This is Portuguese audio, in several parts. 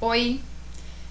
Oi!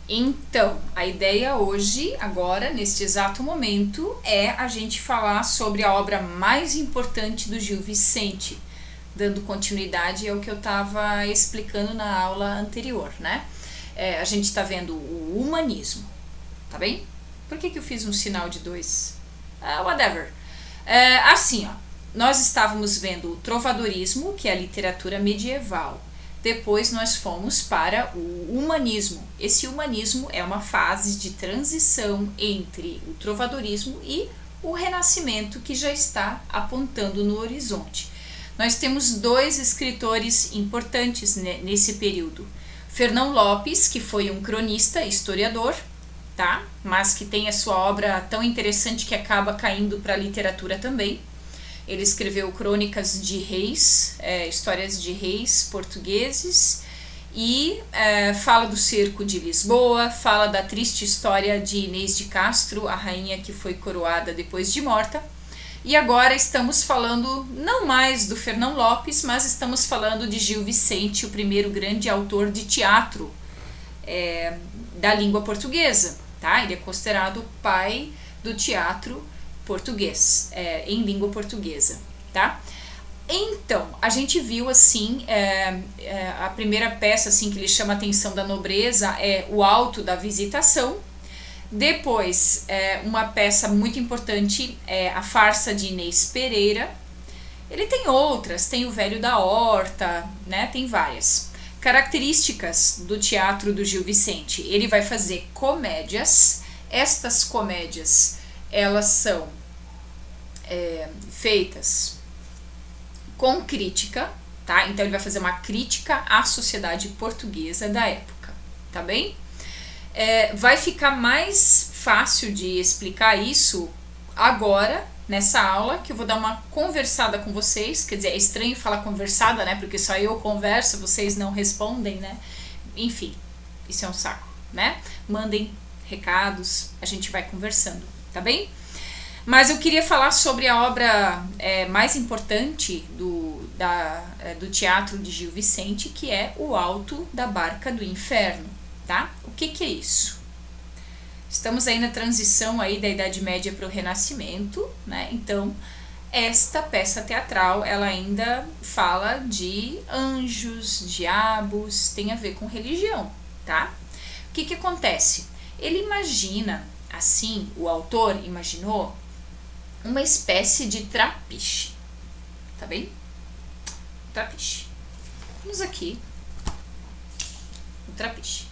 Então, a ideia hoje, agora, neste exato momento, é a gente falar sobre a obra mais importante do Gil Vicente, dando continuidade ao que eu estava explicando na aula anterior, né? A gente está vendo o humanismo, tá bem? Por que eu fiz um sinal de dois? Whatever. Assim, ó, nós estávamos vendo o trovadorismo, que é a literatura medieval. Depois nós fomos para o humanismo. Esse humanismo é uma fase de transição entre o trovadorismo e o renascimento que já está apontando no horizonte. Nós temos dois escritores importantes nesse período. Fernão Lopes, que foi um cronista, historiador, tá? Mas que tem a sua obra tão interessante que acaba caindo para a literatura também. Ele escreveu crônicas de reis, histórias de reis portugueses e fala do cerco de Lisboa, fala da triste história de Inês de Castro, a rainha que foi coroada depois de morta. E agora estamos falando não mais do Fernão Lopes, mas estamos falando de Gil Vicente, o primeiro grande autor de teatro da língua portuguesa. Tá? Ele é considerado o pai do teatro português, em língua portuguesa, tá? Então, a gente viu assim, a primeira peça assim que lhe chama a atenção da nobreza é O Alto da Visitação. Depois, uma peça muito importante é A Farsa de Inês Pereira. Ele tem outras, tem O Velho da Horta, né? Tem várias. Características do teatro do Gil Vicente. Ele vai fazer comédias. Estas comédias elas são feitas com crítica, tá? Então ele vai fazer uma crítica à sociedade portuguesa da época, tá bem? Vai ficar mais fácil de explicar isso agora, nessa aula, que eu vou dar uma conversada com vocês, quer dizer, é estranho falar conversada, né? Porque só eu converso, vocês não respondem, né? Enfim, isso é um saco, né? Mandem recados, a gente vai conversando, tá bem? Mas eu queria falar sobre a obra mais importante do teatro de Gil Vicente, que é O Alto da Barca do Inferno, tá? O que é isso? Estamos aí na transição aí da Idade Média para o Renascimento, né? Então, esta peça teatral, ela ainda fala de anjos, diabos, tem a ver com religião, tá? O que acontece? Ele imagina, assim, o autor imaginou uma espécie de trapiche, tá bem? Trapiche. Vamos aqui, um trapiche.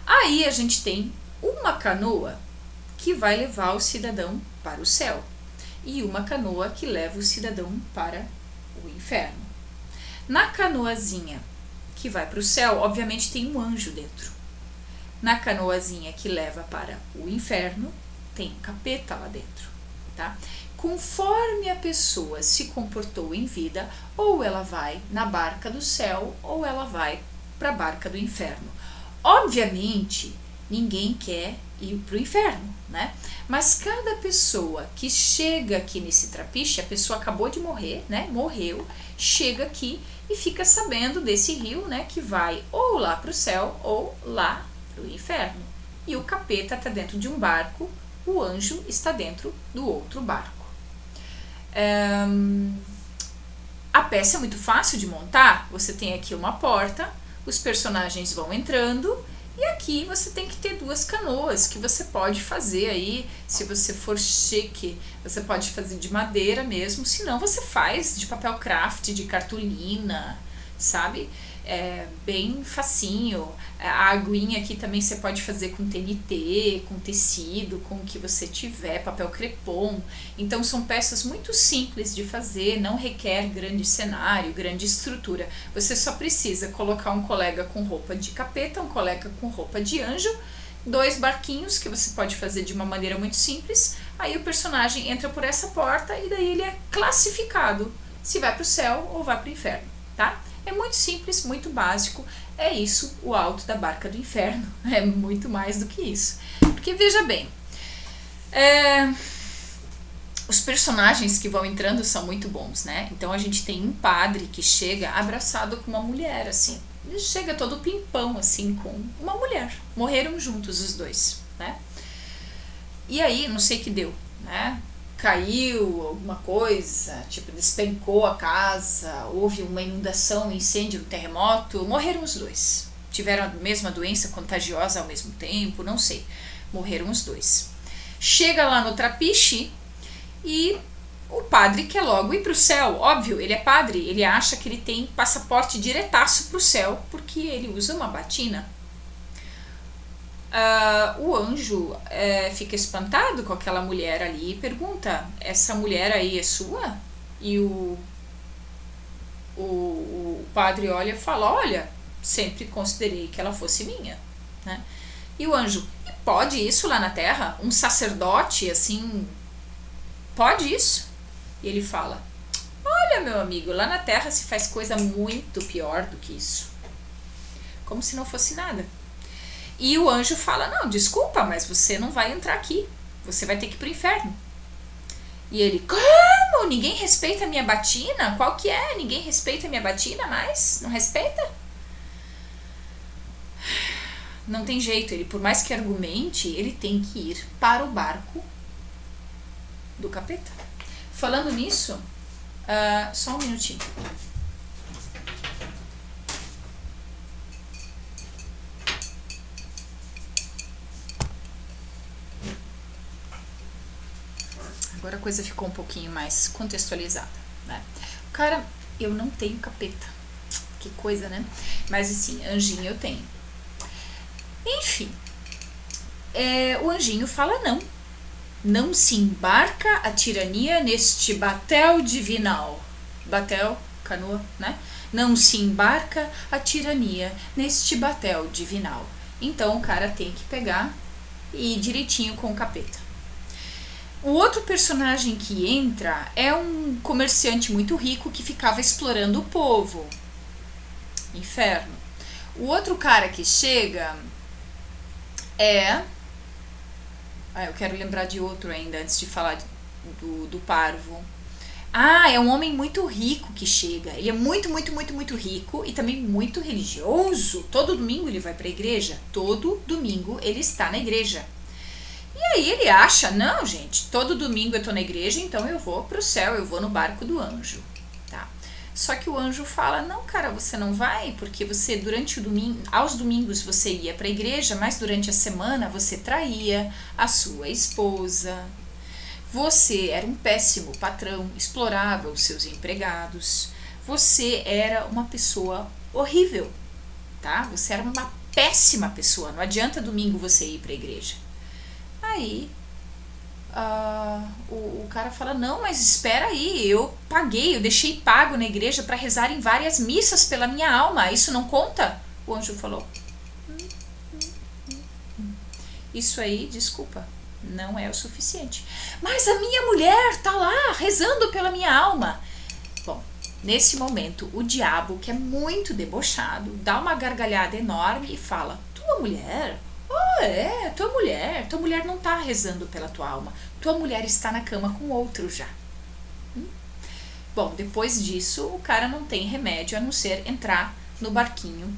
Aí a gente tem uma canoa que vai levar o cidadão para o céu e uma canoa que leva o cidadão para o inferno. Na canoazinha que vai para o céu, obviamente tem um anjo dentro. Na canoazinha que leva para o inferno, tem um capeta lá dentro, tá? Conforme a pessoa se comportou em vida, ou ela vai na barca do céu, ou ela vai para a barca do inferno. Obviamente, ninguém quer ir para o inferno, né? Mas cada pessoa que chega aqui nesse trapiche, a pessoa acabou de morrer, né? Morreu, chega aqui e fica sabendo desse rio, né? Que vai ou lá para o céu, ou lá o inferno. E o capeta está dentro de um barco, o anjo está dentro do outro barco. A peça é muito fácil de montar. Você tem aqui uma porta, os personagens vão entrando e aqui você tem que ter duas canoas que você pode fazer aí, se você for chique, você pode fazer de madeira mesmo, se não você faz de papel craft, de cartolina, sabe? Bem facinho. A aguinha aqui também você pode fazer com TNT, com tecido, com o que você tiver, papel crepom. Então são peças muito simples de fazer, não requer grande cenário, grande estrutura. Você só precisa colocar um colega com roupa de capeta, um colega com roupa de anjo, dois barquinhos que você pode fazer de uma maneira muito simples. Aí o personagem entra por essa porta e daí ele é classificado se vai para o céu ou vai para o inferno, tá? É muito simples, muito básico, é isso, o Alto da Barca do Inferno, é muito mais do que isso. Porque veja bem, os personagens que vão entrando são muito bons, né? Então a gente tem um padre que chega abraçado com uma mulher, assim, Ele chega todo pimpão, assim, com uma mulher. Morreram juntos os dois, né? E aí, não sei o que deu, né? Caiu alguma coisa, tipo, despencou a casa, houve uma inundação, um incêndio, um terremoto, morreram os dois. Tiveram a mesma doença contagiosa ao mesmo tempo, não sei. Morreram os dois. Chega lá no trapiche e o padre quer logo ir para o céu. Óbvio, ele é padre, ele acha que ele tem passaporte diretaço para o céu, porque ele usa uma batina. O anjo fica espantado com aquela mulher ali e pergunta: essa mulher aí é sua? E o padre olha e fala: olha, sempre considerei que ela fosse minha, né? E o anjo: e pode isso lá na terra? Um sacerdote assim, pode isso? E ele fala: olha, meu amigo, lá na terra se faz coisa muito pior do que isso. Como se não fosse nada. E o anjo fala: não, desculpa, mas você não vai entrar aqui. Você vai ter que ir pro inferno. E ele: como? Ninguém respeita a minha batina? Qual que é? Ninguém respeita a minha batina mais? Não respeita? Não tem jeito. Ele, por mais que argumente, ele tem que ir para o barco do capeta. Falando nisso, só um minutinho. Agora a coisa ficou um pouquinho mais contextualizada, né? Cara, eu não tenho capeta. Que coisa, né? Mas assim, anjinho eu tenho. Enfim, o anjinho fala não. Não se embarca a tirania neste batel divinal. Batel, canoa, né? Não se embarca a tirania neste batel divinal. Então o cara tem que pegar e ir direitinho com o capeta. O outro personagem que entra é um comerciante muito rico que ficava explorando o povo. Inferno. O outro cara que chega é... eu quero lembrar de outro ainda, antes de falar do parvo. É um homem muito rico que chega. Ele é muito, muito, muito, muito rico e também muito religioso. Todo domingo ele vai para a igreja. Todo domingo ele está na igreja. E aí ele acha: não, gente, todo domingo eu tô na igreja, então eu vou pro céu, eu vou no barco do anjo, tá? Só que o anjo fala: não, cara, você não vai, porque você durante o domingo, aos domingos você ia pra igreja, mas durante a semana você traía a sua esposa. Você era um péssimo patrão, explorava os seus empregados. Você era uma pessoa horrível, tá? Você era uma péssima pessoa. Não adianta domingo você ir pra igreja. Aí o cara fala: não, mas espera aí, eu paguei, eu deixei pago na igreja para rezar em várias missas pela minha alma, isso não conta? O anjo falou: isso aí, desculpa, não é o suficiente. Mas a minha mulher tá lá rezando pela minha alma. Bom, nesse momento o diabo, que é muito debochado, dá uma gargalhada enorme e fala: tua mulher? Tua mulher não tá rezando pela tua alma, tua mulher está na cama com outro já. Bom, depois disso o cara não tem remédio a não ser entrar no barquinho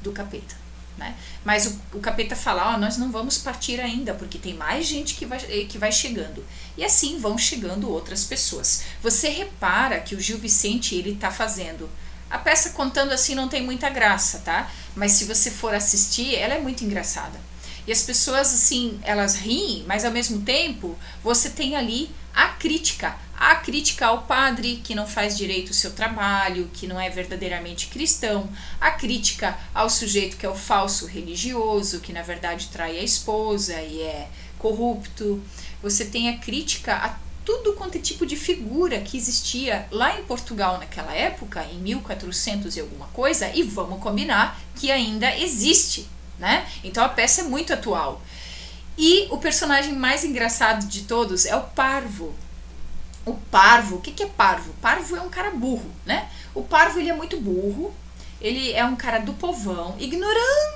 do capeta, né? Mas o capeta fala: nós não vamos partir ainda, porque tem mais gente que vai chegando. E assim vão chegando outras pessoas. Você repara que o Gil Vicente, ele tá fazendo a peça contando assim não tem muita graça, tá? Mas se você for assistir, ela é muito engraçada. E as pessoas, assim, elas riem, mas ao mesmo tempo você tem ali a crítica ao padre que não faz direito o seu trabalho, que não é verdadeiramente cristão, a crítica ao sujeito que é o falso religioso, que na verdade trai a esposa e é corrupto. Você tem a crítica a tudo quanto é tipo de figura que existia lá em Portugal naquela época, em 1400 e alguma coisa, e vamos combinar que ainda existe, né? Então a peça é muito atual. E o personagem mais engraçado de todos é o Parvo. O Parvo, o que é Parvo? Parvo é um cara burro, né? O Parvo, ele é muito burro, ele é um cara do povão, ignorante,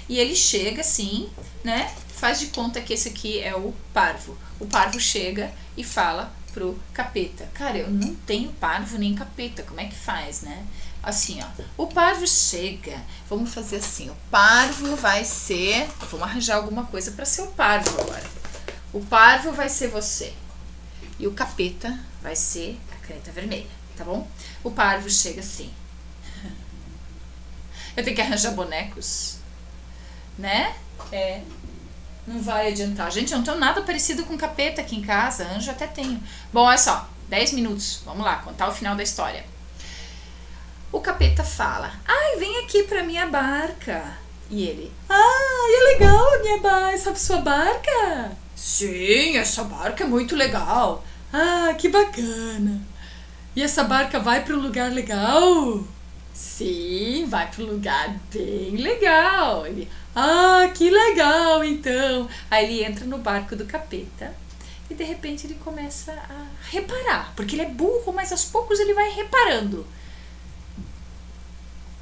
e ele chega assim, né? Faz de conta que esse aqui é o Parvo. O Parvo chega e fala pro capeta: cara, eu não tenho parvo nem capeta, como é que faz, né? Assim, ó. O parvo chega. Vamos fazer assim. O parvo vai ser... Vamos arranjar alguma coisa para ser o parvo agora. O parvo vai ser você. E o capeta vai ser a caneta vermelha, tá bom? O parvo chega assim. Eu tenho que arranjar bonecos, né? Não vai adiantar. Gente, eu não tenho nada parecido com capeta aqui em casa. Anjo até tenho. Bom, olha só. 10 minutos. Vamos lá, contar o final da história. O capeta fala: ai, vem aqui pra minha barca. E ele: ai, é legal a minha barca. Sabe sua barca? Sim, essa barca é muito legal. Ah, que bacana. E essa barca vai para um lugar legal? Sim, vai para um lugar bem legal. Ele: ah, que legal então. Aí ele entra no barco do capeta e de repente ele começa a reparar, porque ele é burro, mas aos poucos ele vai reparando.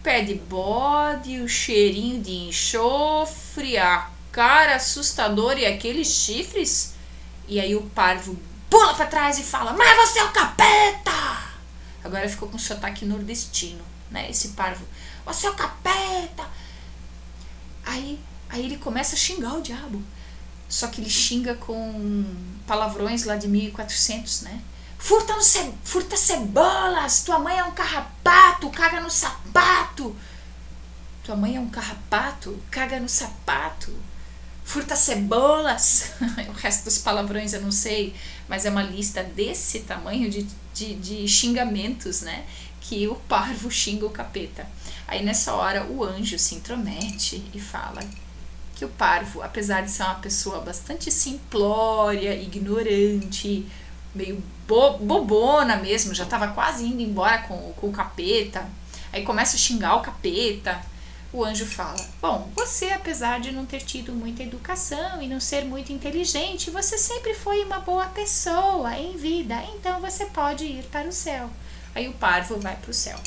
Pé de bode, o cheirinho de enxofre, a cara assustadora e aqueles chifres. E aí o parvo pula pra trás e fala: mas você é o capeta! Agora ficou com sotaque nordestino, né? Esse parvo: você é o capeta! Aí ele começa a xingar o diabo. Só que ele xinga com palavrões lá de 1400, né? Furta cebolas, tua mãe é um carrapato, caga no sapato. Tua mãe é um carrapato, caga no sapato. Furta cebolas. O resto dos palavrões eu não sei, mas é uma lista desse tamanho de xingamentos, né? Que o parvo xinga o capeta. Aí nessa hora o anjo se intromete e fala que o parvo, apesar de ser uma pessoa bastante simplória, ignorante, meio bobona mesmo, já estava quase indo embora com o capeta, aí começa a xingar o capeta. O anjo fala: bom, você, apesar de não ter tido muita educação e não ser muito inteligente, você sempre foi uma boa pessoa em vida, então você pode ir para o céu. Aí o parvo vai para o céu,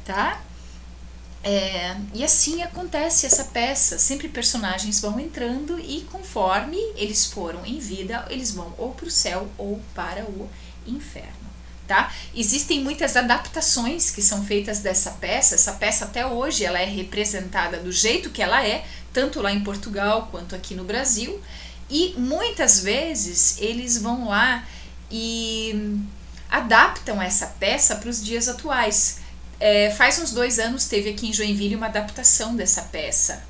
tá? E assim acontece essa peça, sempre personagens vão entrando e conforme eles foram em vida, eles vão ou para o céu ou para o inferno, tá? Existem muitas adaptações que são feitas dessa peça. Essa peça até hoje ela é representada do jeito que ela é, tanto lá em Portugal quanto aqui no Brasil, e muitas vezes eles vão lá e adaptam essa peça para os dias atuais. Faz uns 2 anos teve aqui em Joinville uma adaptação dessa peça,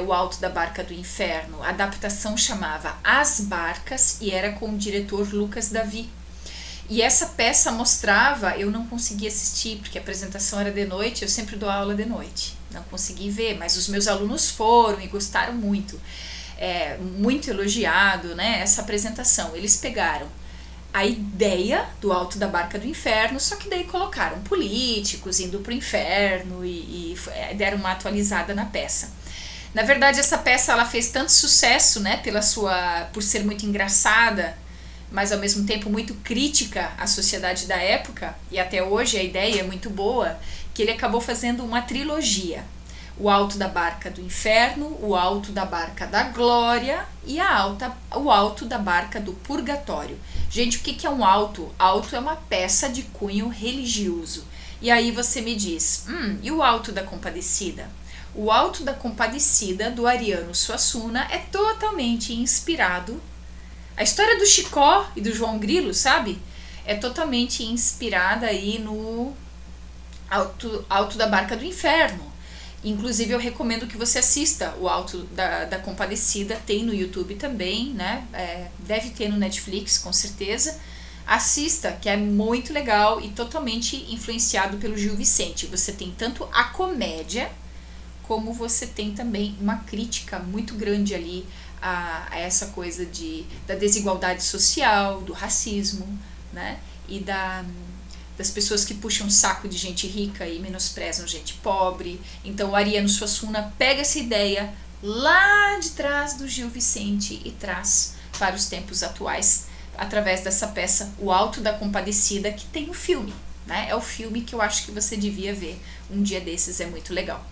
O Alto da Barca do Inferno. A adaptação chamava As Barcas e era com o diretor Lucas Davi. E essa peça mostrava, eu não consegui assistir porque a apresentação era de noite, eu sempre dou aula de noite, não consegui ver, mas os meus alunos foram e gostaram muito. Muito elogiado, né, essa apresentação. Eles pegaram a ideia do Alto da Barca do Inferno, só que daí colocaram políticos indo pro inferno e deram uma atualizada na peça. Na verdade, essa peça ela fez tanto sucesso, né, por ser muito engraçada, mas ao mesmo tempo muito crítica à sociedade da época, e até hoje a ideia é muito boa, que ele acabou fazendo uma trilogia: O Alto da Barca do Inferno, O Alto da Barca da Glória e o Alto da Barca do Purgatório. Gente, o que é um alto? Alto é uma peça de cunho religioso. E aí você me diz, e o Alto da Compadecida? O Alto da Compadecida, do Ariano Suassuna, é totalmente inspirado. A história do Chicó e do João Grilo, sabe? É totalmente inspirada aí no Alto da Barca do Inferno. Inclusive eu recomendo que você assista o Alto da Compadecida, tem no YouTube também, né? Deve ter no Netflix, com certeza. Assista, que é muito legal e totalmente influenciado pelo Gil Vicente. Você tem tanto a comédia, como você tem também uma crítica muito grande ali a essa coisa da desigualdade social, do racismo, né? E das pessoas que puxam saco de gente rica e menosprezam gente pobre. Então o Ariano Suassuna pega essa ideia lá de trás do Gil Vicente e traz para os tempos atuais através dessa peça O Alto da Compadecida, que tem um filme, né? É o filme que eu acho que você devia ver um dia desses, é muito legal.